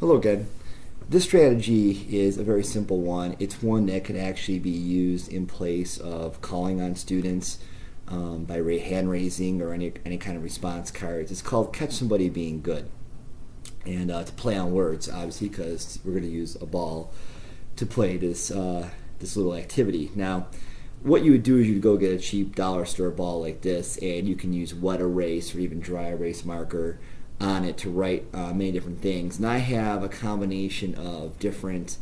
Hello again. This strategy is a very simple one. It's one that could actually be used in place of calling on students by hand raising or any kind of response cards. It's called Catch Somebody Being Good. And to play on words, obviously, because we're going to use a ball to play this little activity. Now, what you would do is you'd go get a cheap dollar store ball like this, and you can use wet erase or even dry erase marker on it to write many different things. And I have a combination of different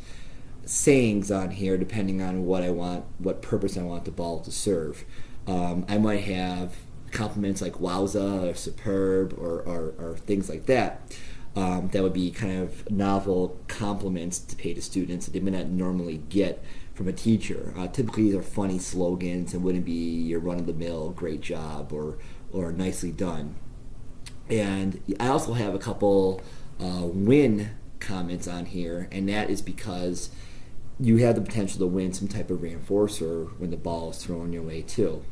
sayings on here depending on what purpose I want the ball to serve. I might have compliments like wowza or superb or things like that. That would be kind of novel compliments to pay to students that they may not normally get from a teacher. Typically, these are funny slogans and wouldn't be your run-of-the-mill great job or nicely done. And I also have a couple win comments on here, and that is because you have the potential to win some type of reinforcer when the ball is thrown your way too.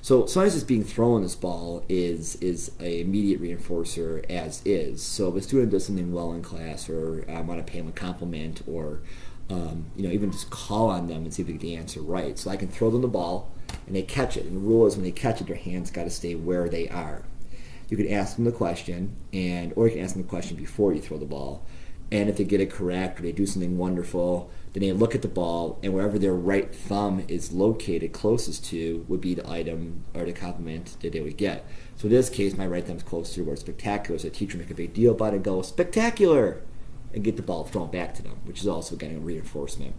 So sometimes just being thrown this ball is a immediate reinforcer as is. So if a student does something well in class, or I want to pay them a compliment, or even just call on them and see if they get the answer right. So I can throw them the ball and they catch it. And the rule is when they catch it, their hands got to stay where they are. You can ask them the question, or you can ask them the question before you throw the ball. And if they get it correct or they do something wonderful, then they look at the ball, and wherever their right thumb is located closest to would be the item or the compliment that they would get. So in this case, my right thumb's close to the word spectacular, so the teacher make a big deal about it and go, spectacular, and get the ball thrown back to them, which is also getting a reinforcement.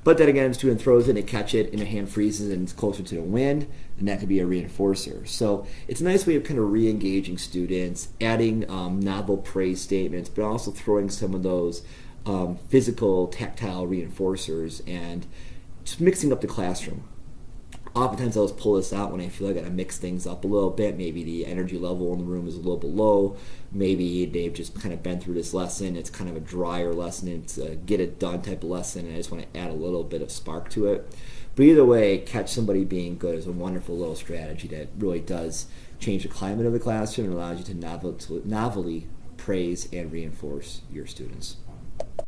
But then again, if the student throws it and they catch it and their hand freezes and it's closer to the wind, then that could be a reinforcer. So it's a nice way of kind of re-engaging students, adding novel praise statements, but also throwing some of those physical, tactile reinforcers and just mixing up the classroom. Oftentimes I'll just pull this out when I feel like I gotta mix things up a little bit. Maybe the energy level in the room is a little bit low. Maybe they've just kind of been through this lesson. It's kind of a drier lesson. It's a get it done type of lesson, and I just want to add a little bit of spark to it. But either way, Catch Somebody Being Good is a wonderful little strategy that really does change the climate of the classroom and allows you to novelly praise and reinforce your students.